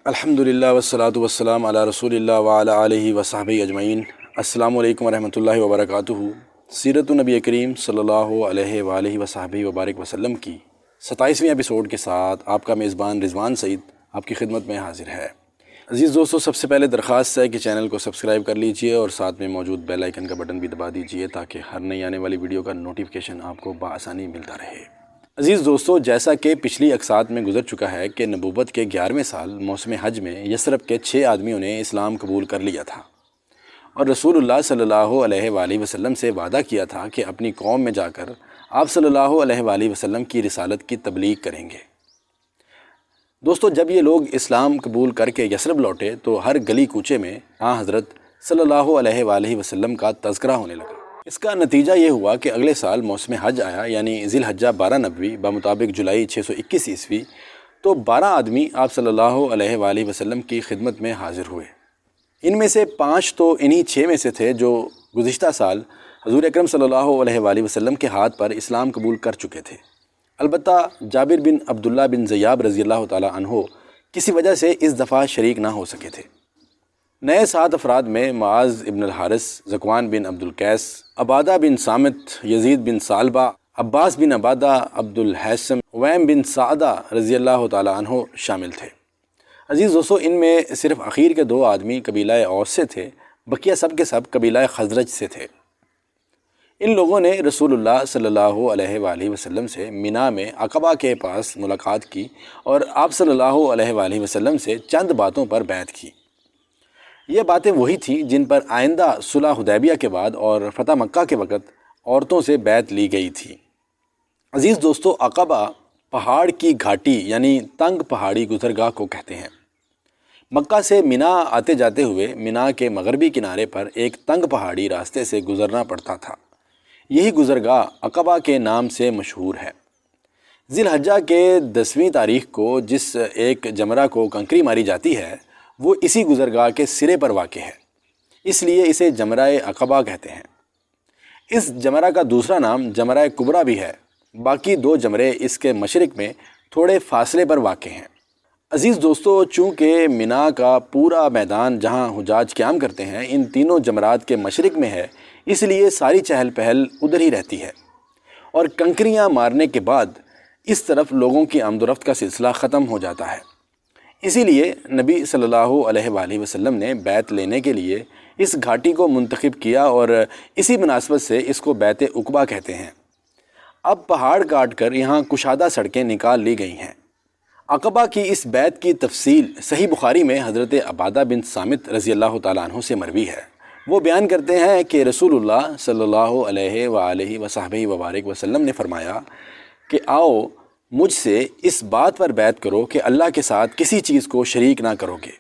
الحمدللہ والصلاۃ والسلام علی رسول اللہ وعلی آلہ وصحبہ اجمعین۔ السلام علیکم ورحمۃ اللہ وبرکاتہ۔ سیرت النبی کریم صلی اللہ علیہ وآلہ وصحبہ وبارک وسلم کی 27ویں ایپیسوڈ کے ساتھ آپ کا میزبان رضوان سعید آپ کی خدمت میں حاضر ہے۔ عزیز دوستو، سب سے پہلے درخواست ہے کہ چینل کو سبسکرائب کر لیجئے اور ساتھ میں موجود بیل آئیکن کا بٹن بھی دبا دیجئے تاکہ ہر نئی آنے والی ویڈیو کا نوٹیفیکیشن آپ کو بآسانی ملتا رہے۔ عزیز دوستو، جیسا کہ پچھلی اقساط میں گزر چکا ہے کہ نبوت کے 11ویں سال موسم حج میں یثرب کے 6 آدمیوں نے اسلام قبول کر لیا تھا اور رسول اللہ صلی اللہ علیہ وآلہ وسلم سے وعدہ کیا تھا کہ اپنی قوم میں جا کر آپ صلی اللہ علیہ وآلہ وسلم کی رسالت کی تبلیغ کریں گے۔ دوستو، جب یہ لوگ اسلام قبول کر کے یثرب لوٹے تو ہر گلی کوچے میں حضرت صلی اللہ علیہ وآلہ وسلم کا تذکرہ ہونے لگا۔ اس کا نتیجہ یہ ہوا کہ اگلے سال موسم حج آیا، یعنی ذی الحجہ 12 نبوی بمطابق جولائی 621 عیسوی، تو 12 آدمی آپ صلی اللہ علیہ وآلہ وسلم کی خدمت میں حاضر ہوئے۔ ان میں سے 5 تو انہی 6 میں سے تھے جو گزشتہ سال حضور اکرم صلی اللہ علیہ وآلہ وسلم کے ہاتھ پر اسلام قبول کر چکے تھے۔ البتہ جابر بن عبداللہ بن زیاب رضی اللہ تعالی عنہ کسی وجہ سے اس دفعہ شریک نہ ہو سکے تھے۔ نئے 7 افراد میں معاذ ابن الحارث، ذکوان بن عبد القیس، عبادہ بن صامت، یزید بن ثعلبہ، عباس بن عبادہ، عبد الحیثم، ویم بن سعدہ رضی اللہ تعالی عنہ شامل تھے۔ عزیز دوستو، ان میں صرف اخیر کے 2 آدمی قبیلہ اوس سے تھے، بقیہ سب کے سب قبیلہ خزرج سے تھے۔ ان لوگوں نے رسول اللہ صلی اللہ علیہ وآلہ وسلم سے مینا میں عقبہ کے پاس ملاقات کی اور آپ صلی اللہ علیہ وآلہ وسلم سے چند باتوں پر بیعت کی۔ یہ باتیں وہی تھیں جن پر آئندہ صلح حدیبیہ کے بعد اور فتح مکہ کے وقت عورتوں سے بیعت لی گئی تھی۔ عزیز دوستو، عقبہ پہاڑ کی گھاٹی یعنی تنگ پہاڑی گزرگاہ کو کہتے ہیں۔ مکہ سے مینا آتے جاتے ہوئے مینا کے مغربی کنارے پر ایک تنگ پہاڑی راستے سے گزرنا پڑتا تھا۔ یہی گزرگاہ عقبہ کے نام سے مشہور ہے۔ ذی الحجہ کے 10ویں تاریخ کو جس ایک جمرہ کو کنکری ماری جاتی ہے وہ اسی گزرگاہ کے سرے پر واقع ہے، اس لیے اسے جمرہ عقبہ کہتے ہیں۔ اس جمرہ کا دوسرا نام جمرہ کبریٰ بھی ہے۔ باقی 2 جمرے اس کے مشرق میں تھوڑے فاصلے پر واقع ہیں۔ عزیز دوستو، چونکہ مینا کا پورا میدان جہاں حجاج قیام کرتے ہیں ان تینوں جمرات کے مشرق میں ہے، اس لیے ساری چہل پہل ادھر ہی رہتی ہے، اور کنکریاں مارنے کے بعد اس طرف لوگوں کی آمد و رفت کا سلسلہ ختم ہو جاتا ہے۔ اسی لیے نبی صلی اللہ علیہ وآلہ وسلم نے بیعت لینے کے لیے اس گھاٹی کو منتخب کیا اور اسی مناسبت سے اس کو بیعت عقبہ کہتے ہیں۔ اب پہاڑ کاٹ کر یہاں کشادہ سڑکیں نکال لی گئی ہیں۔ عقبہ کی اس بیعت کی تفصیل صحیح بخاری میں حضرت عبادہ بن صامت رضی اللہ تعالیٰ عنہ سے مروی ہے۔ وہ بیان کرتے ہیں کہ رسول اللہ صلی اللہ علیہ وآلہ وصحبہ وبارک وسلم نے فرمایا کہ آؤ مجھ سے اس بات پر بیعت کرو کہ اللہ کے ساتھ کسی چیز کو شریک نہ کرو گے،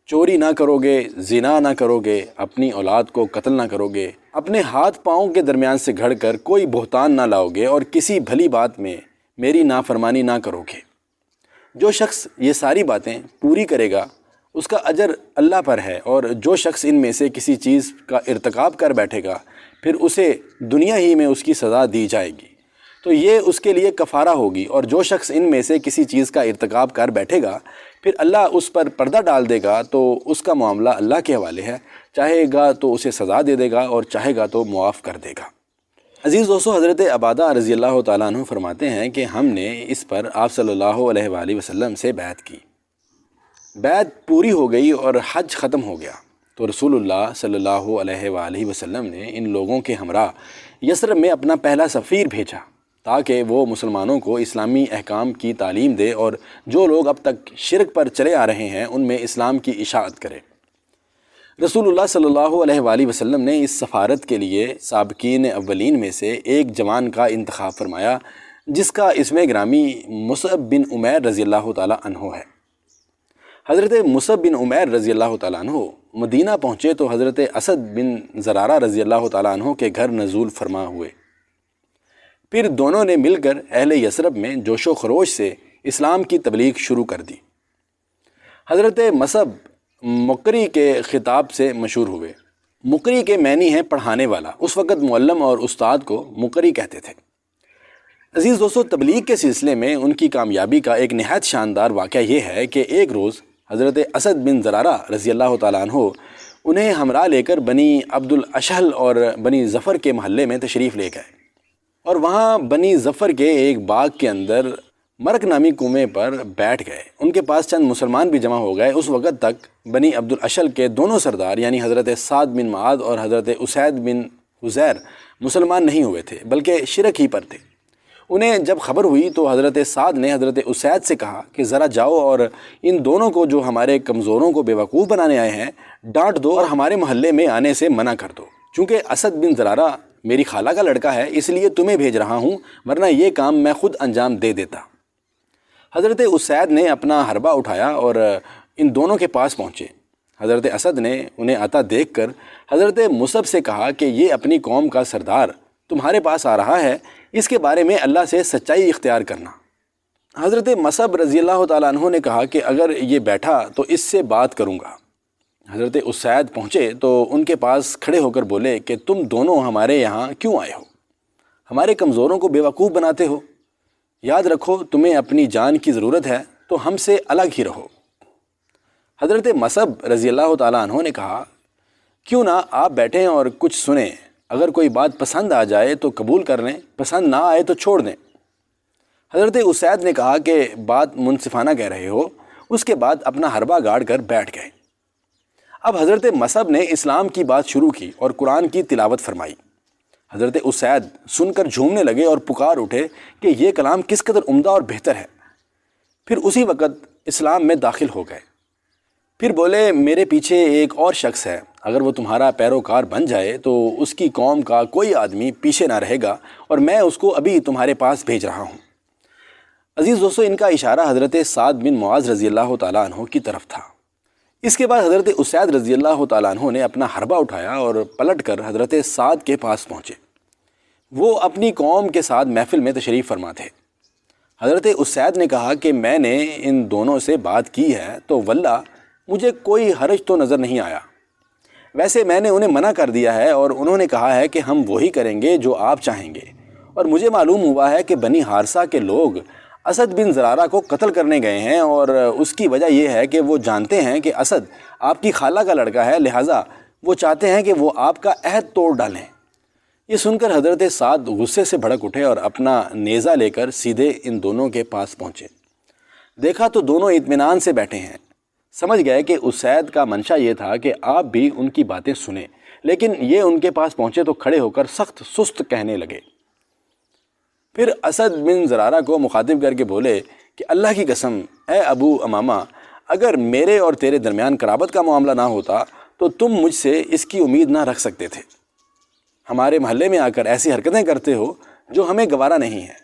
چوری نہ کرو گے، زنا نہ کرو گے، اپنی اولاد کو قتل نہ کرو گے، اپنے ہاتھ پاؤں کے درمیان سے گھڑ کر کوئی بہتان نہ لاؤ گے، اور کسی بھلی بات میں میری نافرمانی نہ کرو گے۔ جو شخص یہ ساری باتیں پوری کرے گا اس کا اجر اللہ پر ہے، اور جو شخص ان میں سے کسی چیز کا ارتکاب کر بیٹھے گا پھر اسے دنیا ہی میں اس کی سزا دی جائے گی تو یہ اس کے لیے کفارہ ہوگی، اور جو شخص ان میں سے کسی چیز کا ارتکاب کر بیٹھے گا پھر اللہ اس پر پردہ ڈال دے گا تو اس کا معاملہ اللہ کے حوالے ہے، چاہے گا تو اسے سزا دے دے گا اور چاہے گا تو معاف کر دے گا۔ عزیز دوستو، حضرت عبادہ رضی اللہ تعالیٰ عنہ فرماتے ہیں کہ ہم نے اس پر آپ صلی اللہ علیہ وآلہ وسلم سے بیعت کی۔ بیعت پوری ہو گئی اور حج ختم ہو گیا تو رسول اللہ صلی اللہ علیہ وآلہ وسلم نے ان لوگوں کے ہمراہ یثرب میں اپنا پہلا سفیر بھیجا تاکہ وہ مسلمانوں کو اسلامی احکام کی تعلیم دے اور جو لوگ اب تک شرک پر چلے آ رہے ہیں ان میں اسلام کی اشاعت کرے۔ رسول اللہ صلی اللہ علیہ وآلہ وسلم نے اس سفارت کے لیے سابقین اولین میں سے ایک جوان کا انتخاب فرمایا جس کا اسم گرامی مصعب بن عمیر رضی اللہ تعالیٰ عنہ ہے۔ حضرت مصعب بن عمیر رضی اللہ تعالیٰ عنہ مدینہ پہنچے تو حضرت اسد بن زرارہ رضی اللہ تعالیٰ عنہ کے گھر نزول فرما ہوئے۔ پھر دونوں نے مل کر اہل یثرب میں جوش و خروش سے اسلام کی تبلیغ شروع کر دی۔ حضرت مصعب مقری کے خطاب سے مشہور ہوئے۔ مقری کے معنی ہے پڑھانے والا، اس وقت معلم اور استاد کو مقری کہتے تھے۔ عزیز دوستو، تبلیغ کے سلسلے میں ان کی کامیابی کا ایک نہایت شاندار واقعہ یہ ہے کہ ایک روز حضرت اسد بن زرارہ رضی اللہ تعالیٰ عنہ انہیں ہمراہ لے کر بنی عبد الاشہل اور بنی ظفر کے محلے میں تشریف لے گئے، اور وہاں بنی ظفر کے ایک باغ کے اندر مرک نامی کنویں پر بیٹھ گئے۔ ان کے پاس چند مسلمان بھی جمع ہو گئے۔ اس وقت تک بنی عبد الاشہل کے دونوں سردار یعنی حضرت سعد بن معاذ اور حضرت اسید بن حضیر مسلمان نہیں ہوئے تھے، بلکہ شرک ہی پر تھے۔ انہیں جب خبر ہوئی تو حضرت سعد نے حضرت اسید سے کہا کہ ذرا جاؤ اور ان دونوں کو جو ہمارے کمزوروں کو بیوقوف بنانے آئے ہیں ڈانٹ دو اور ہمارے محلے میں آنے سے منع کر دو، چونکہ اسد بن زرارہ میری خالہ کا لڑکا ہے، اس لیے تمہیں بھیج رہا ہوں، ورنہ یہ کام میں خود انجام دے دیتا۔ حضرت اسید نے اپنا حربہ اٹھایا اور ان دونوں کے پاس پہنچے۔ حضرت اسد نے انہیں آتا دیکھ کر حضرت مصعب سے کہا کہ یہ اپنی قوم کا سردار تمہارے پاس آ رہا ہے، اس کے بارے میں اللہ سے سچائی اختیار کرنا۔ حضرت مصعب رضی اللہ تعالیٰ عنہ نے کہا کہ اگر یہ بیٹھا تو اس سے بات کروں گا۔ حضرت اسید پہنچے تو ان کے پاس کھڑے ہو کر بولے کہ تم دونوں ہمارے یہاں کیوں آئے ہو؟ ہمارے کمزوروں کو بیوقوف بناتے ہو؟ یاد رکھو تمہیں اپنی جان کی ضرورت ہے تو ہم سے الگ ہی رہو۔ حضرت مصعب رضی اللہ تعالیٰ عنہ نے کہا کیوں نہ آپ بیٹھیں اور کچھ سنیں، اگر کوئی بات پسند آ جائے تو قبول کر لیں، پسند نہ آئے تو چھوڑ دیں۔ حضرت اسید نے کہا کہ بات منصفانہ کہہ رہے ہو، اس کے بعد اپنا حربہ گاڑ کر بیٹھ گئے۔ اب حضرت مصعب نے اسلام کی بات شروع کی اور قرآن کی تلاوت فرمائی۔ حضرت اسید سن کر جھومنے لگے اور پکار اٹھے کہ یہ کلام کس قدر عمدہ اور بہتر ہے، پھر اسی وقت اسلام میں داخل ہو گئے۔ پھر بولے میرے پیچھے ایک اور شخص ہے، اگر وہ تمہارا پیروکار بن جائے تو اس کی قوم کا کوئی آدمی پیچھے نہ رہے گا، اور میں اس کو ابھی تمہارے پاس بھیج رہا ہوں۔ عزیز دوستو، ان کا اشارہ حضرت سعد بن معاذ رضی اللہ تعالیٰ عنہ کی طرف تھا۔ اس کے بعد حضرت اسید رضی اللہ تعالیٰ عنہ نے اپنا حربہ اٹھایا اور پلٹ کر حضرت سعد کے پاس پہنچے۔ وہ اپنی قوم کے ساتھ محفل میں تشریف فرما تھے۔ حضرت اسید نے کہا کہ میں نے ان دونوں سے بات کی ہے تو واللہ مجھے کوئی حرج تو نظر نہیں آیا، ویسے میں نے انہیں منع کر دیا ہے اور انہوں نے کہا ہے کہ ہم وہی کریں گے جو آپ چاہیں گے، اور مجھے معلوم ہوا ہے کہ بنی حارثہ کے لوگ اسد بن زرارہ کو قتل کرنے گئے ہیں، اور اس کی وجہ یہ ہے کہ وہ جانتے ہیں کہ اسد آپ کی خالہ کا لڑکا ہے، لہٰذا وہ چاہتے ہیں کہ وہ آپ کا عہد توڑ ڈالیں۔ یہ سن کر حضرت سعد غصے سے بھڑک اٹھے اور اپنا نیزہ لے کر سیدھے ان دونوں کے پاس پہنچے۔ دیکھا تو دونوں اطمینان سے بیٹھے ہیں۔ سمجھ گئے کہ اسید کا منشا یہ تھا کہ آپ بھی ان کی باتیں سنیں، لیکن یہ ان کے پاس پہنچے تو کھڑے ہو کر سخت سست کہنے لگے۔ پھر اسد بن زرارہ کو مخاطب کر کے بولے کہ اللہ کی قسم اے ابو امامہ، اگر میرے اور تیرے درمیان قرابت کا معاملہ نہ ہوتا تو تم مجھ سے اس کی امید نہ رکھ سکتے تھے۔ ہمارے محلے میں آ کر ایسی حرکتیں کرتے ہو جو ہمیں گوارا نہیں ہے۔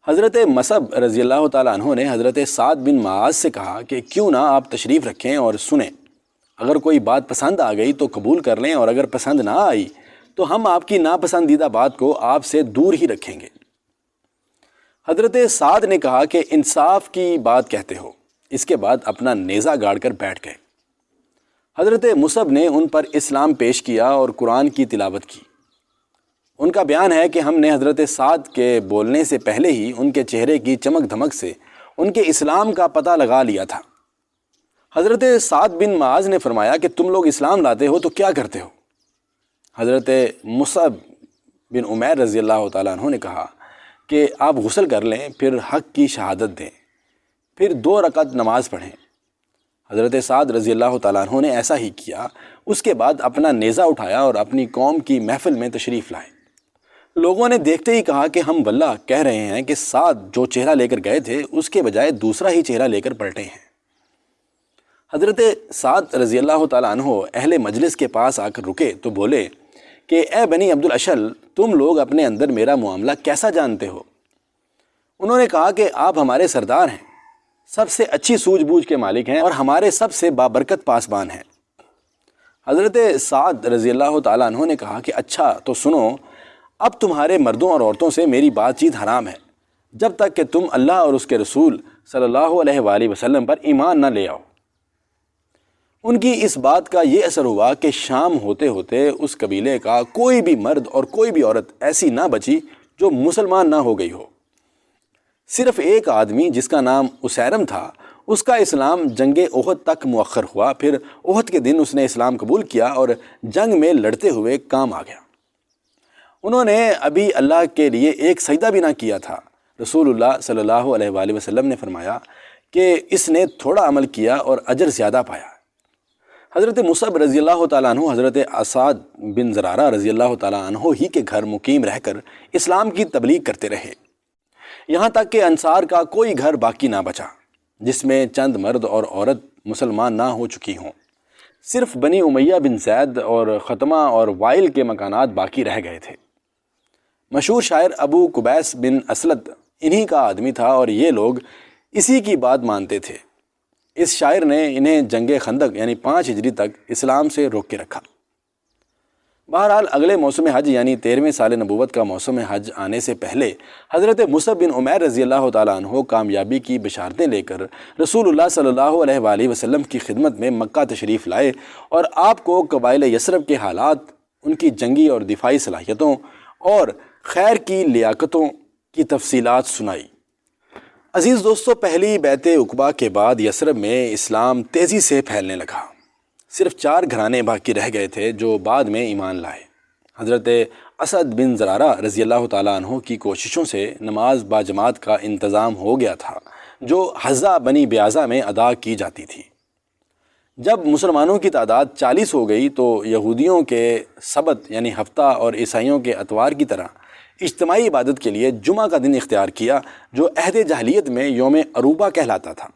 حضرت مصعب رضی اللہ تعالیٰ عنہ نے حضرت سعد بن معاذ سے کہا کہ کیوں نہ آپ تشریف رکھیں اور سنیں، اگر کوئی بات پسند آ گئی تو قبول کر لیں، اور اگر پسند نہ آئی تو ہم آپ کی ناپسندیدہ بات کو آپ سے دور ہی رکھیں گے۔ حضرت سعد نے کہا کہ انصاف کی بات کہتے ہو، اس کے بعد اپنا نیزہ گاڑ کر بیٹھ گئے۔ حضرت مصعب نے ان پر اسلام پیش کیا اور قرآن کی تلاوت کی۔ ان کا بیان ہے کہ ہم نے حضرت سعد کے بولنے سے پہلے ہی ان کے چہرے کی چمک دھمک سے ان کے اسلام کا پتہ لگا لیا تھا۔ حضرت سعد بن معاذ نے فرمایا کہ تم لوگ اسلام لاتے ہو تو کیا کرتے ہو؟ حضرت مصعب بن عمیر رضی اللہ تعالیٰ عنہ نے کہا کہ آپ غسل کر لیں، پھر حق کی شہادت دیں، پھر 2 رکعت نماز پڑھیں۔ حضرت سعد رضی اللہ تعالیٰ عنہ نے ایسا ہی کیا۔ اس کے بعد اپنا نیزہ اٹھایا اور اپنی قوم کی محفل میں تشریف لائے۔ لوگوں نے دیکھتے ہی کہا کہ ہم واللہ کہہ رہے ہیں کہ سعد جو چہرہ لے کر گئے تھے اس کے بجائے دوسرا ہی چہرہ لے کر پلٹے ہیں۔ حضرت سعد رضی اللہ تعالیٰ عنہ اہل مجلس کے پاس آ کر رکے تو بولے کہ اے بنی عبد الاشہل، تم لوگ اپنے اندر میرا معاملہ کیسا جانتے ہو؟ انہوں نے کہا کہ آپ ہمارے سردار ہیں، سب سے اچھی سوجھ بوجھ کے مالک ہیں اور ہمارے سب سے بابرکت پاسبان ہیں۔ حضرت سعد رضی اللہ تعالیٰ عنہ نے کہا کہ اچھا تو سنو، اب تمہارے مردوں اور عورتوں سے میری بات چیت حرام ہے جب تک کہ تم اللہ اور اس کے رسول صلی اللہ علیہ وآلہ وسلم پر ایمان نہ لے آؤ۔ ان کی اس بات کا یہ اثر ہوا کہ شام ہوتے ہوتے اس قبیلے کا کوئی بھی مرد اور کوئی بھی عورت ایسی نہ بچی جو مسلمان نہ ہو گئی ہو۔ صرف ایک آدمی جس کا نام اسیرم تھا، اس کا اسلام جنگ احد تک مؤخر ہوا، پھر احد کے دن اس نے اسلام قبول کیا اور جنگ میں لڑتے ہوئے کام آ گیا۔ انہوں نے ابھی اللہ کے لیے ایک سجدہ بھی نہ کیا تھا۔ رسول اللہ صلی اللہ علیہ وآلہ وسلم نے فرمایا کہ اس نے تھوڑا عمل کیا اور اجر زیادہ پایا۔ حضرت مصعب رضی اللہ تعالیٰ عنہ حضرت اسعد بن زرارہ رضی اللہ تعالیٰ عنہ ہی کے گھر مقیم رہ کر اسلام کی تبلیغ کرتے رہے، یہاں تک کہ انصار کا کوئی گھر باقی نہ بچا جس میں چند مرد اور عورت مسلمان نہ ہو چکی ہوں۔ صرف بنی امیہ بن زید اور ختمہ اور وائل کے مکانات باقی رہ گئے تھے۔ مشہور شاعر ابو قبیس بن اسلط انہی کا آدمی تھا اور یہ لوگ اسی کی بات مانتے تھے۔ اس شاعر نے انہیں جنگ خندق یعنی 5 ہجری تک اسلام سے روک کے رکھا۔ بہرحال اگلے موسم حج یعنی 13ویں سال نبوت کا موسم حج آنے سے پہلے حضرت مصعب بن عمیر رضی اللہ تعالیٰ عنہ کامیابی کی بشارتیں لے کر رسول اللہ صلی اللہ علیہ وآلہ وسلم کی خدمت میں مکہ تشریف لائے اور آپ کو قبائل یثرب کے حالات، ان کی جنگی اور دفاعی صلاحیتوں اور خیر کی لیاقتوں کی تفصیلات سنائی۔ عزیز دوستو، پہلی بیعت عقبہ کے بعد یثرب میں اسلام تیزی سے پھیلنے لگا۔ صرف 4 گھرانے باقی رہ گئے تھے جو بعد میں ایمان لائے۔ حضرت اسد بن زرارہ رضی اللہ تعالیٰ عنہ کی کوششوں سے نماز باجماعت کا انتظام ہو گیا تھا جو حزہ بنی بیازہ میں ادا کی جاتی تھی۔ جب مسلمانوں کی تعداد 40 ہو گئی تو یہودیوں کے سبت یعنی ہفتہ اور عیسائیوں کے اتوار کی طرح اجتماعی عبادت کے لیے جمعہ کا دن اختیار کیا جو عہد جاہلیت میں یوم عروبہ کہلاتا تھا۔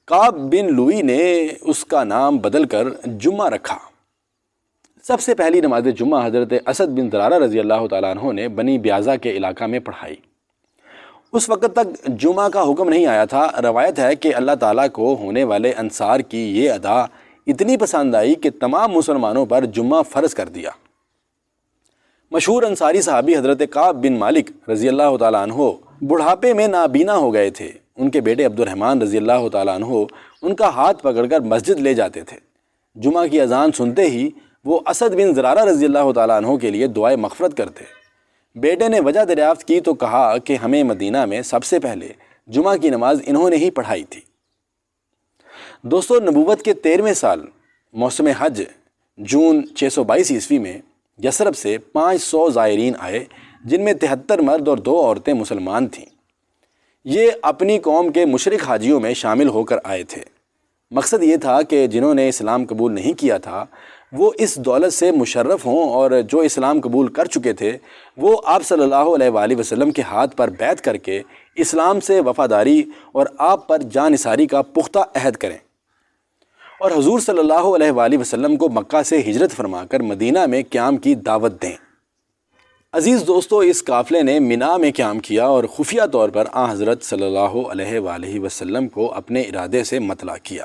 کعب بن لوئی نے اس کا نام بدل کر جمعہ رکھا۔ سب سے پہلی نماز جمعہ حضرت اسد بن زرارہ رضی اللہ تعالیٰ عنہ نے بنی بیازہ کے علاقہ میں پڑھائی۔ اس وقت تک جمعہ کا حکم نہیں آیا تھا۔ روایت ہے کہ اللہ تعالیٰ کو ہونے والے انصار کی یہ ادا اتنی پسند آئی کہ تمام مسلمانوں پر جمعہ فرض کر دیا۔ مشہور انصاری صحابی حضرت کعب بن مالک رضی اللہ تعالیٰ عنہ بڑھاپے میں نابینا ہو گئے تھے۔ ان کے بیٹے عبد الرحمن رضی اللہ تعالیٰ عنہ ان کا ہاتھ پکڑ کر مسجد لے جاتے تھے۔ جمعہ کی اذان سنتے ہی وہ اسد بن زرارہ رضی اللہ تعالیٰ عنہ کے لیے دعائے مغفرت کرتے۔ بیٹے نے وجہ دریافت کی تو کہا کہ ہمیں مدینہ میں سب سے پہلے جمعہ کی نماز انہوں نے ہی پڑھائی تھی۔ دوستو، نبوت کے 13ویں سال موسم حج جون 622 عیسوی میں یثرب سے 500 زائرین آئے جن میں 73 مرد اور 2 عورتیں مسلمان تھیں۔ یہ اپنی قوم کے مشرک حاجیوں میں شامل ہو کر آئے تھے۔ مقصد یہ تھا کہ جنہوں نے اسلام قبول نہیں کیا تھا وہ اس دولت سے مشرف ہوں اور جو اسلام قبول کر چکے تھے وہ آپ صلی اللہ علیہ وآلہ وسلم کے ہاتھ پر بیعت کر کے اسلام سے وفاداری اور آپ پر جان نثاری کا پختہ عہد کریں اور حضور صلی اللہ علیہ وآلہ وسلم کو مکہ سے ہجرت فرما کر مدینہ میں قیام کی دعوت دیں۔ عزیز دوستو، اس قافلے نے مینا میں قیام کیا اور خفیہ طور پر حضرت صلی اللہ علیہ وآلہ وسلم کو اپنے ارادے سے مطلع کیا۔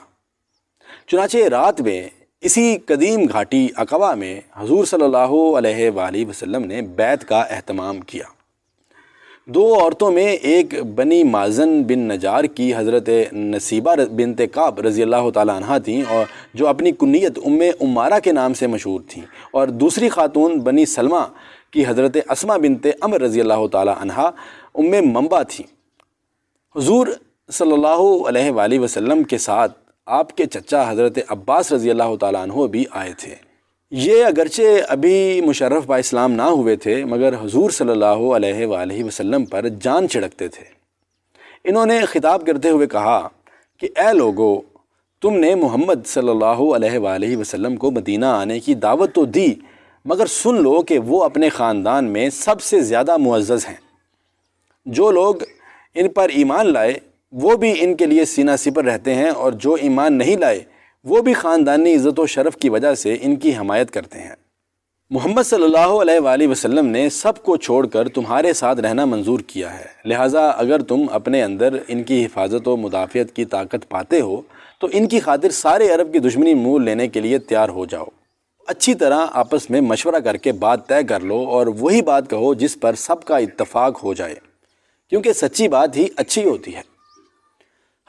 چنانچہ رات میں اسی قدیم گھاٹی عقبہ میں حضور صلی اللہ علیہ وآلہ وسلم نے بیعت کا اہتمام کیا۔ 2 عورتوں میں ایک بنی مازن بن نجار کی حضرت نصیبہ بنت کعب رضی اللہ تعالیٰ عنہ تھیں اور جو اپنی کنیت عمارہ کے نام سے مشہور تھیں، اور دوسری خاتون بنی سلمہ کی حضرت اسماء بنت عمر رضی اللہ تعالیٰ عنہ منبع تھیں۔ حضور صلی اللہ علیہ وآلہ وسلم کے ساتھ آپ کے چچا حضرت عباس رضی اللہ تعالیٰ عنہ بھی آئے تھے۔ یہ اگرچہ ابھی مشرف با اسلام نہ ہوئے تھے مگر حضور صلی اللہ علیہ وآلہ وسلم پر جان چھڑکتے تھے۔ انہوں نے خطاب کرتے ہوئے کہا کہ اے لوگو، تم نے محمد صلی اللہ علیہ وآلہ وسلم کو مدینہ آنے کی دعوت تو دی مگر سن لو کہ وہ اپنے خاندان میں سب سے زیادہ معزز ہیں۔ جو لوگ ان پر ایمان لائے وہ بھی ان کے لیے سینہ سپر رہتے ہیں اور جو ایمان نہیں لائے وہ بھی خاندانی عزت و شرف کی وجہ سے ان کی حمایت کرتے ہیں۔ محمد صلی اللہ علیہ وآلہ وسلم نے سب کو چھوڑ کر تمہارے ساتھ رہنا منظور کیا ہے، لہٰذا اگر تم اپنے اندر ان کی حفاظت و مدافعت کی طاقت پاتے ہو تو ان کی خاطر سارے عرب کی دشمنی مول لینے کے لیے تیار ہو جاؤ۔ اچھی طرح آپس میں مشورہ کر کے بات طے کر لو اور وہی بات کہو جس پر سب کا اتفاق ہو جائے، کیونکہ سچی بات ہی اچھی ہوتی ہے۔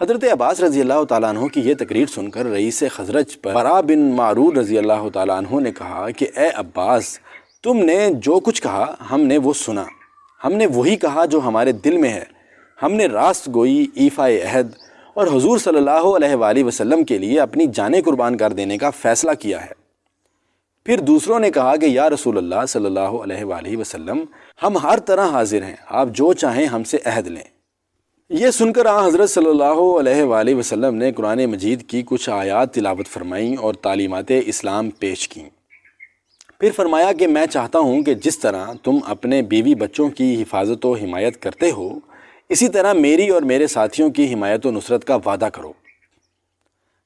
حضرت عباس رضی اللہ تعالیٰ عنہ کی یہ تقریر سن کر رئیس خزرج برا بن معرور رضی اللہ تعالیٰ عنہ نے کہا کہ اے عباس، تم نے جو کچھ کہا ہم نے وہ سنا، ہم نے وہی کہا جو ہمارے دل میں ہے، ہم نے راست گوئی، ایفائے عہد اور حضور صلی اللہ علیہ وآلہ وسلم کے لیے اپنی جانیں قربان کر دینے کا فیصلہ کیا ہے۔ پھر دوسروں نے کہا کہ یا رسول اللہ صلی اللہ علیہ وآلہ وسلم، ہم ہر طرح حاضر ہیں، آپ جو چاہیں ہم سے عہد لیں۔ یہ سن کر حضرت صلی اللہ علیہ وآلہ وسلم نے قرآن مجید کی کچھ آیات تلاوت فرمائیں اور تعلیمات اسلام پیش کیں۔ پھر فرمایا کہ میں چاہتا ہوں کہ جس طرح تم اپنے بیوی بچوں کی حفاظت و حمایت کرتے ہو، اسی طرح میری اور میرے ساتھیوں کی حمایت و نصرت کا وعدہ کرو۔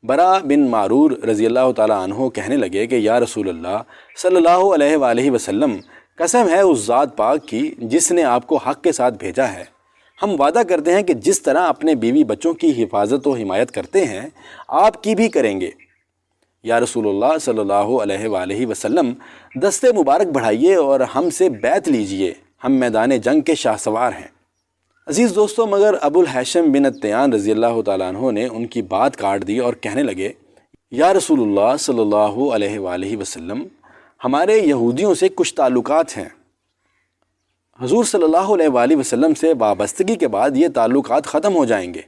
برا بن معرور رضی اللہ تعالیٰ عنہ کہنے لگے کہ یا رسول اللہ صلی اللہ علیہ وآلہ وسلم، قسم ہے اس ذات پاک کی جس نے آپ کو حق کے ساتھ بھیجا ہے، ہم وعدہ کرتے ہیں کہ جس طرح اپنے بیوی بچوں کی حفاظت و حمایت کرتے ہیں، آپ کی بھی کریں گے۔ یا رسول اللہ صلی اللہ علیہ وآلہ وسلم، دستے مبارک بڑھائیے اور ہم سے بیعت لیجئے، ہم میدان جنگ کے شاہ سوار ہیں۔ عزیز دوستو، مگر ابو الحیثم بن التیان رضی اللہ تعالیٰ عنہ نے ان کی بات کاٹ دی اور کہنے لگے، یا رسول اللہ صلی اللہ علیہ وآلہ وسلم، ہمارے یہودیوں سے کچھ تعلقات ہیں، حضور صلی اللہ علیہ وآلہ وسلم سے وابستگی کے بعد یہ تعلقات ختم ہو جائیں گے۔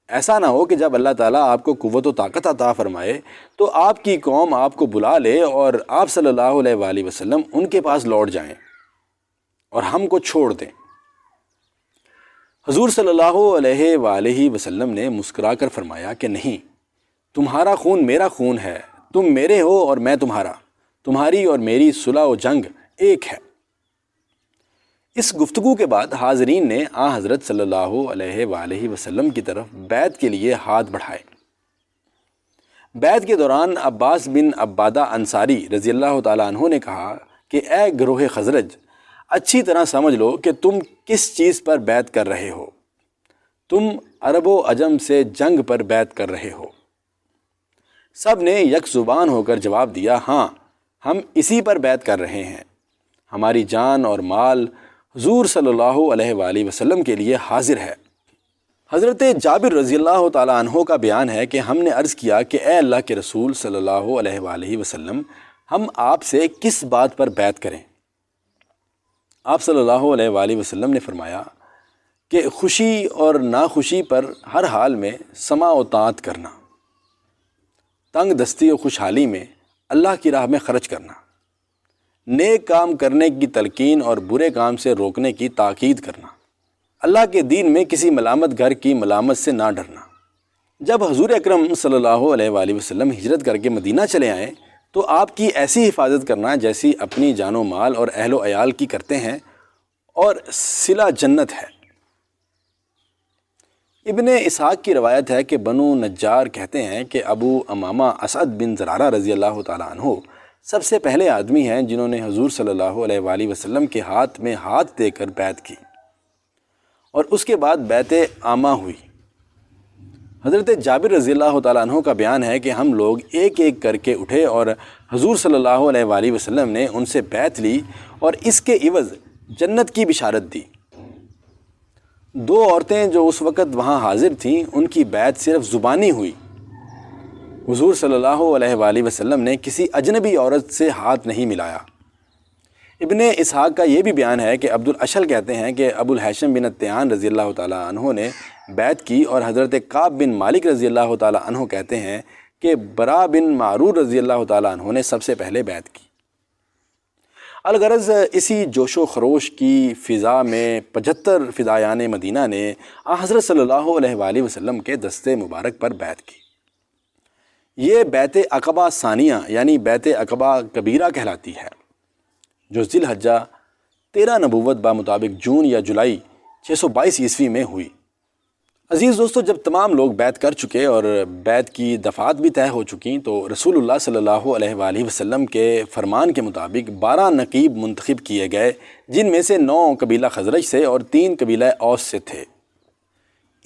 ایسا نہ ہو کہ جب اللہ تعالیٰ آپ کو قوت و طاقت عطا فرمائے تو آپ کی قوم آپ کو بلا لے اور آپ صلی اللہ علیہ وآلہ وسلم ان کے پاس لوٹ جائیں اور ہم کو چھوڑ دیں۔ حضور صلی اللہ علیہ وآلہ وسلم نے مسکرا کر فرمایا کہ نہیں، تمہارا خون میرا خون ہے، تم میرے ہو اور میں تمہارا، تمہاری اور میری صلح و جنگ ایک ہے۔ اس گفتگو کے بعد حاضرین نے حضرت صلی اللہ علیہ وآلہ وسلم کی طرف بیعت کے لیے ہاتھ بڑھائے۔ بیعت کے دوران عباس بن عبادہ انصاری رضی اللہ تعالیٰ عنہ نے کہا کہ اے گروہ خزرج، اچھی طرح سمجھ لو کہ تم کس چیز پر بیعت کر رہے ہو، تم عرب و عجم سے جنگ پر بیعت کر رہے ہو۔ سب نے یک زبان ہو کر جواب دیا، ہاں ہم اسی پر بیعت کر رہے ہیں، ہماری جان اور مال حضور صلی اللہ علیہ وآلہ وسلم کے لیے حاضر ہے۔ حضرت جابر رضی اللہ تعالیٰ عنہ کا بیان ہے کہ ہم نے عرض کیا کہ اے اللہ کے رسول صلی اللہ علیہ وآلہ وسلم، ہم آپ سے کس بات پر بیعت کریں؟ آپ صلی اللہ علیہ وآلہ وسلم نے فرمایا کہ خوشی اور ناخوشی پر ہر حال میں سماع و طاعت کرنا، تنگ دستی و خوشحالی میں اللہ کی راہ میں خرچ کرنا، نیک کام کرنے کی تلقین اور برے کام سے روکنے کی تاکید کرنا، اللہ کے دین میں کسی ملامت گھر کی ملامت سے نہ ڈرنا۔ جب حضور اکرم صلی اللہ علیہ وآلہ وسلم ہجرت کر کے مدینہ چلے آئیں تو آپ کی ایسی حفاظت کرنا جیسی اپنی جان و مال اور اہل و عیال کی کرتے ہیں، اور صلہ جنت ہے۔ ابن اسحاق کی روایت ہے کہ بنو نجار کہتے ہیں کہ ابو امامہ اسعد بن زرارہ رضی اللہ تعالیٰ عنہ سب سے پہلے آدمی ہیں جنہوں نے حضور صلی اللہ علیہ وآلہ وسلم کے ہاتھ میں ہاتھ دے کر بیعت کی، اور اس کے بعد بیعت عامہ ہوئی۔ حضرت جابر رضی اللہ تعالیٰ عنہ کا بیان ہے کہ ہم لوگ ایک ایک کر کے اٹھے اور حضور صلی اللہ علیہ وآلہ وسلم نے ان سے بیعت لی اور اس کے عوض جنت کی بشارت دی۔ دو عورتیں جو اس وقت وہاں حاضر تھیں، ان کی بیعت صرف زبانی ہوئی۔ حضور صلی اللہ علیہ وآلہ وسلم نے کسی اجنبی عورت سے ہاتھ نہیں ملایا۔ ابن اسحاق کا یہ بھی بیان ہے کہ عبد الاشل کہتے ہیں کہ ابو الحیثم بن التیان رضی اللہ تعالیٰ عنہ نے بیعت کی، اور حضرت کعب بن مالک رضی اللہ تعالیٰ عنہ کہتے ہیں کہ برا بن معرور رضی اللہ تعالیٰ عنہ نے سب سے پہلے بیعت کی۔ الغرض اسی جوش و خروش کی فضا میں 75 فدایان مدینہ نے حضرت صلی اللہ علیہ وآلہ وسلم کے دستے مبارک پر بیعت کی۔ یہ بیعت عقبہ ثانیہ یعنی بیعت عقبہ کبیرہ کہلاتی ہے، جو ذی الحجہ 13 نبوت بمطابق جون یا جولائی 622 عیسوی میں ہوئی۔ عزیز دوستو، جب تمام لوگ بیعت کر چکے اور بیعت کی دفعات بھی طے ہو چکیں تو رسول اللہ صلی اللہ علیہ وآلہ وسلم کے فرمان کے مطابق 12 نقیب منتخب کیے گئے، جن میں سے 9 قبیلہ خزرج سے اور 3 قبیلہ اوس سے تھے۔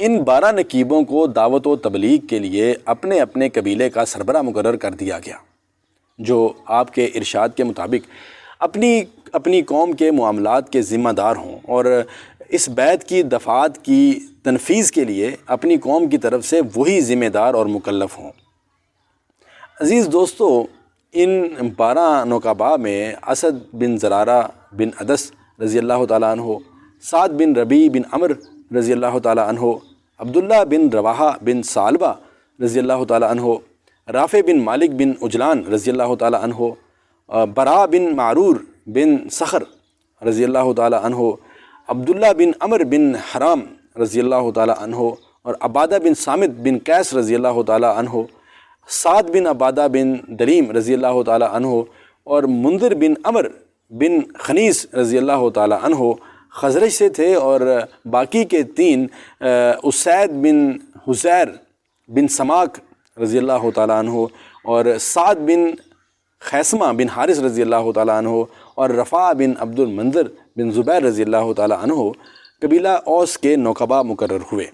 ان 12 نقیبوں کو دعوت و تبلیغ کے لیے اپنے اپنے قبیلے کا سربراہ مقرر کر دیا گیا، جو آپ کے ارشاد کے مطابق اپنی قوم کے معاملات کے ذمہ دار ہوں اور اس بیعت کی دفعات کی تنفیذ کے لیے اپنی قوم کی طرف سے وہی ذمہ دار اور مکلف ہوں۔ عزیز دوستو، ان 12 نقباء میں اسد بن زرارہ بن عدس رضی اللہ تعالیٰ عنہ، سعد بن ربیع بن عمر رضی اللہ تعالیٰ عنہ، عبداللہ بن رواحہ بن ثعلبہ رضی اللہ تعالیٰ عنہ، رافع بن مالک بن عجلان رضی اللہ تعالیٰ عنہ، براء بن معرور بن صخر رضی اللہ تعالیٰ عنہ، عبداللہ بن عمر بن حرام رضی اللہ تعالیٰ عنہ، اور عبادہ بن صامت بن قیس رضی اللہ تعالیٰ عنہ، سعد بن عبادہ بن دریم رضی اللہ تعالیٰ عنہ، اور منذر بن عمر بن خنیس رضی اللہ تعالیٰ عنہ خزرج سے تھے، اور باقی کے 3 اسید بن حزیر بن سماک رضی اللہ تعالیٰ عنہ، اور سعد بن خیسمہ بن حارث رضی اللہ تعالیٰ عنہ، اور رفاع بن عبد المنذر بن زبیر رضی اللہ تعالیٰ عنہ قبیلہ اوس کے نقباء مقرر ہوئے۔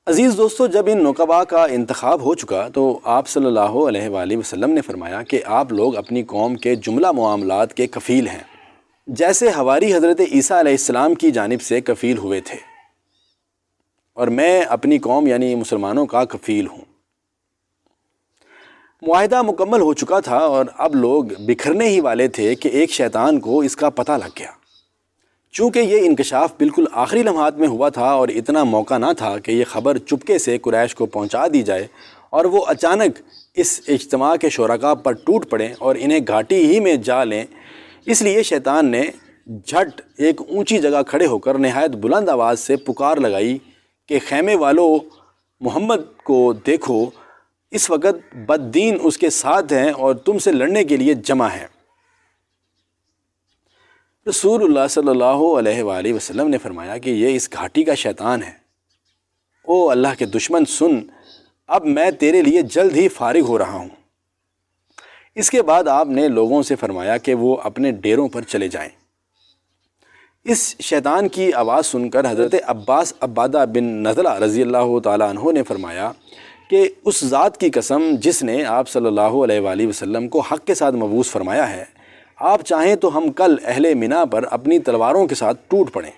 عزیز دوستو، جب ان نقباء کا انتخاب ہو چکا تو آپ صلی اللہ علیہ وآلہ وسلم نے فرمایا کہ آپ لوگ اپنی قوم کے جملہ معاملات کے کفیل ہیں، جیسے حواری حضرت عیسیٰ علیہ السلام کی جانب سے کفیل ہوئے تھے، اور میں اپنی قوم یعنی مسلمانوں کا کفیل ہوں۔ معاہدہ مکمل ہو چکا تھا اور اب لوگ بکھرنے ہی والے تھے کہ ایک شیطان کو اس کا پتہ لگ گیا۔ چونکہ یہ انکشاف بالکل آخری لمحات میں ہوا تھا اور اتنا موقع نہ تھا کہ یہ خبر چپکے سے قریش کو پہنچا دی جائے اور وہ اچانک اس اجتماع کے شرکاء پر ٹوٹ پڑیں اور انہیں گھاٹی ہی میں جا لیں، اس لیے شیطان نے جھٹ ایک اونچی جگہ کھڑے ہو کر نہایت بلند آواز سے پکار لگائی کہ خیمے والوں، محمد کو دیکھو، اس وقت بددین اس کے ساتھ ہیں اور تم سے لڑنے کے لیے جمع ہیں۔ رسول اللہ صلی اللہ علیہ وآلہ وسلم نے فرمایا کہ یہ اس گھاٹی کا شیطان ہے۔ او اللہ کے دشمن سن، اب میں تیرے لیے جلد ہی فارغ ہو رہا ہوں۔ اس کے بعد آپ نے لوگوں سے فرمایا کہ وہ اپنے ڈیروں پر چلے جائیں۔ اس شیطان کی آواز سن کر حضرت عباس عبادہ بن نضلہ رضی اللہ تعالیٰ عنہ نے فرمایا کہ اس ذات کی قسم جس نے آپ صلی اللہ علیہ وآلہ وسلم کو حق کے ساتھ مبعوث فرمایا ہے، آپ چاہیں تو ہم کل اہل منا پر اپنی تلواروں کے ساتھ ٹوٹ پڑیں۔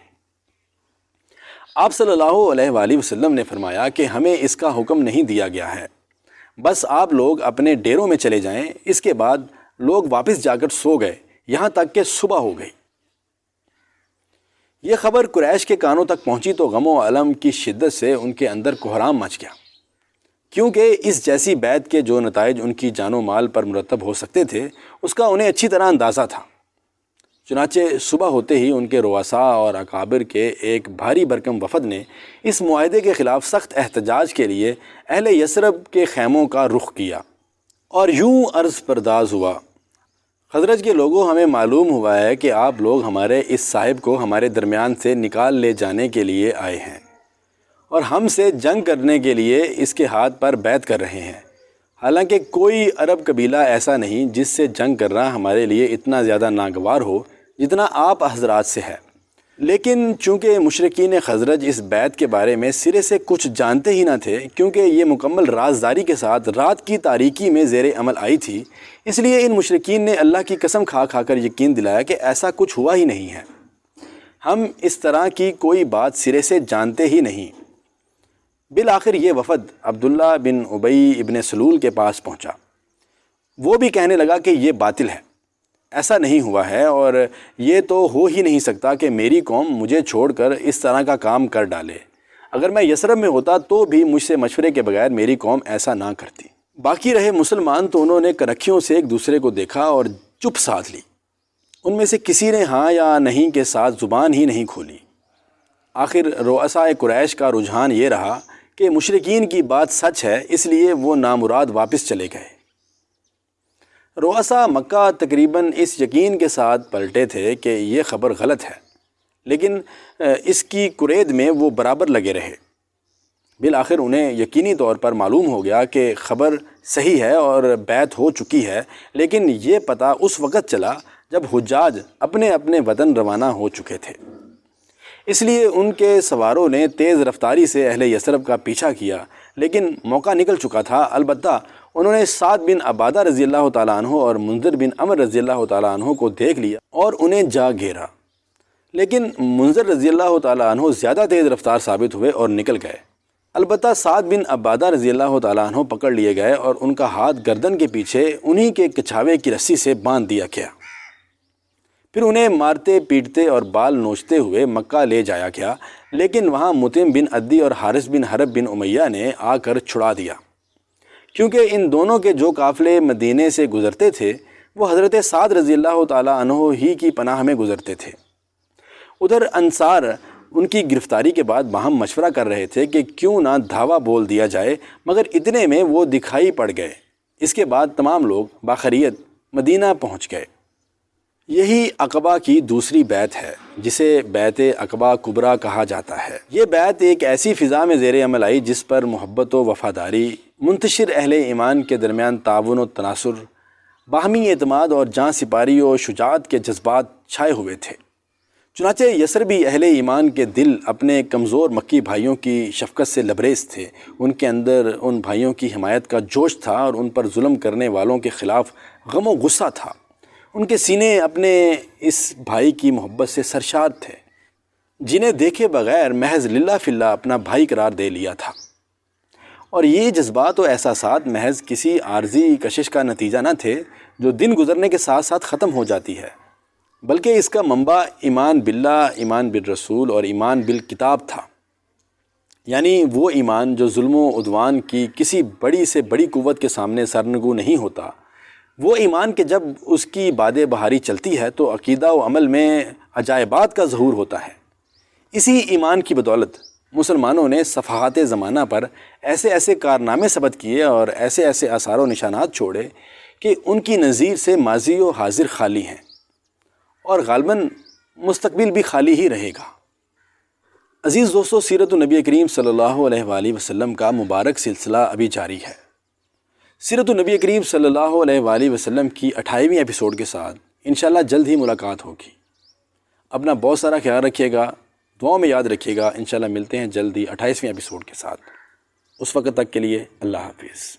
آپ صلی اللہ علیہ وآلہ وسلم نے فرمایا کہ ہمیں اس کا حکم نہیں دیا گیا ہے، بس آپ لوگ اپنے ڈیروں میں چلے جائیں۔ اس کے بعد لوگ واپس جا کر سو گئے یہاں تک کہ صبح ہو گئی۔ یہ خبر قریش کے کانوں تک پہنچی تو غم و الم کی شدت سے ان کے اندر کوہرام مچ گیا، کیونکہ اس جیسی بیعت کے جو نتائج ان کی جان و مال پر مرتب ہو سکتے تھے اس کا انہیں اچھی طرح اندازہ تھا۔ چنانچہ صبح ہوتے ہی ان کے رؤساء اور اکابر کے ایک بھاری بھرکم وفد نے اس معاہدے کے خلاف سخت احتجاج کے لیے اہل یثرب کے خیموں کا رخ کیا اور یوں عرض پرداز ہوا: خزرج کے لوگوں، ہمیں معلوم ہوا ہے کہ آپ لوگ ہمارے اس صاحب کو ہمارے درمیان سے نکال لے جانے کے لیے آئے ہیں اور ہم سے جنگ کرنے کے لیے اس کے ہاتھ پر بیعت کر رہے ہیں، حالانکہ کوئی عرب قبیلہ ایسا نہیں جس سے جنگ کرنا ہمارے لیے اتنا زیادہ ناگوار ہو جتنا آپ حضرات سے ہے۔ لیکن چونکہ مشرکین خزرج اس بیعت کے بارے میں سرے سے کچھ جانتے ہی نہ تھے، کیونکہ یہ مکمل رازداری کے ساتھ رات کی تاریکی میں زیر عمل آئی تھی، اس لیے ان مشرکین نے اللہ کی قسم کھا کھا کر یقین دلایا کہ ایسا کچھ ہوا ہی نہیں ہے، ہم اس طرح کی کوئی بات سرے سے جانتے ہی نہیں۔ بالآخر یہ وفد عبداللہ بن ابی ابن سلول کے پاس پہنچا۔ وہ بھی کہنے لگا کہ یہ باطل ہے، ایسا نہیں ہوا ہے، اور یہ تو ہو ہی نہیں سکتا کہ میری قوم مجھے چھوڑ کر اس طرح کا کام کر ڈالے۔ اگر میں یثرب میں ہوتا تو بھی مجھ سے مشورے کے بغیر میری قوم ایسا نہ کرتی۔ باقی رہے مسلمان تو انہوں نے کنکھیوں سے ایک دوسرے کو دیکھا اور چپ سادھ لی۔ ان میں سے کسی نے ہاں یا نہیں کے ساتھ زبان ہی نہیں کھولی۔ آخر رؤساء قریش کا رجحان یہ رہا کہ مشرکین کی بات سچ ہے، اس لیے وہ نامراد واپس چلے گئے۔ رؤساء مکہ تقریباً اس یقین کے ساتھ پلٹے تھے کہ یہ خبر غلط ہے، لیکن اس کی کرید میں وہ برابر لگے رہے۔ بالآخر انہیں یقینی طور پر معلوم ہو گیا کہ خبر صحیح ہے اور بیعت ہو چکی ہے، لیکن یہ پتہ اس وقت چلا جب حجاج اپنے اپنے وطن روانہ ہو چکے تھے۔ اس لیے ان کے سواروں نے تیز رفتاری سے اہل یثرب کا پیچھا کیا، لیکن موقع نکل چکا تھا۔ البتہ انہوں نے سعد بن عبادہ رضی اللہ تعالیٰ عنہ اور منذر بن عمر رضی اللہ تعالیٰ عنہ کو دیکھ لیا اور انہیں جا گھیرا، لیکن منذر رضی اللہ تعالیٰ عنہ زیادہ تیز رفتار ثابت ہوئے اور نکل گئے۔ البتہ سعد بن عبادہ رضی اللہ تعالیٰ عنہ پکڑ لیے گئے اور ان کا ہاتھ گردن کے پیچھے انہی کے کچھاوے کی رسی سے باندھ دیا گیا۔ پھر انہیں مارتے پیٹتے اور بال نوچتے ہوئے مکہ لے جایا گیا، لیکن وہاں مطعم بن عدی اور حارث بن حرب بن امیہ نے آ کر چھڑا دیا، کیونکہ ان دونوں کے جو قافلے مدینے سے گزرتے تھے وہ حضرت سعد رضی اللہ تعالیٰ عنہ ہی کی پناہ میں گزرتے تھے۔ ادھر انصار ان کی گرفتاری کے بعد باہم مشورہ کر رہے تھے کہ کیوں نہ دھاوا بول دیا جائے، مگر اتنے میں وہ دکھائی پڑ گئے۔ اس کے بعد تمام لوگ باخریت مدینہ پہنچ گئے۔ یہی عقبہ کی دوسری بیعت ہے، جسے بیعت عقبہ کبریٰ کہا جاتا ہے۔ یہ بیعت ایک ایسی فضا میں زیر عمل آئی جس پر محبت و وفاداری، منتشر اہل ایمان کے درمیان تعاون و تناصر، باہمی اعتماد اور جاں سپاری و شجاعت کے جذبات چھائے ہوئے تھے۔ چنانچہ یثربی اہل ایمان کے دل اپنے کمزور مکی بھائیوں کی شفقت سے لبریز تھے۔ ان کے اندر ان بھائیوں کی حمایت کا جوش تھا اور ان پر ظلم کرنے والوں کے خلاف غم و غصہ تھا۔ ان کے سینے اپنے اس بھائی کی محبت سے سرشار تھے، جنہیں دیکھے بغیر محض للہ فی اللہ اپنا بھائی قرار دے لیا تھا۔ اور یہ جذبات و احساسات محض کسی عارضی کشش کا نتیجہ نہ تھے جو دن گزرنے کے ساتھ ساتھ ختم ہو جاتی ہے، بلکہ اس کا منبع ایمان باللہ، ایمان بالرسول اور ایمان بالکتاب تھا۔ یعنی وہ ایمان جو ظلم و عدوان کی کسی بڑی سے بڑی قوت کے سامنے سرنگو نہیں ہوتا، وہ ایمان کہ جب اس کی باد بہاری چلتی ہے تو عقیدہ و عمل میں عجائبات کا ظہور ہوتا ہے۔ اسی ایمان کی بدولت مسلمانوں نے صفحات زمانہ پر ایسے ایسے کارنامے ثبت کیے اور ایسے ایسے آثار و نشانات چھوڑے کہ ان کی نظیر سے ماضی و حاضر خالی ہیں، اور غالباً مستقبل بھی خالی ہی رہے گا۔ عزیز دوستو، سیرت النبی کریم صلی اللہ علیہ وآلہ وسلم کا مبارک سلسلہ ابھی جاری ہے۔ سیرت النبی کریم صلی اللہ علیہ وآلہ وسلم کی 28ویں ایپیسوڈ کے ساتھ انشاءاللہ جلد ہی ملاقات ہوگی۔ اپنا بہت سارا خیال رکھیے گا، دعاؤں میں یاد رکھیے گا۔ انشاءاللہ ملتے ہیں جلد ہی 28ویں ایپیسوڈ کے ساتھ۔ اس وقت تک کے لیے اللہ حافظ۔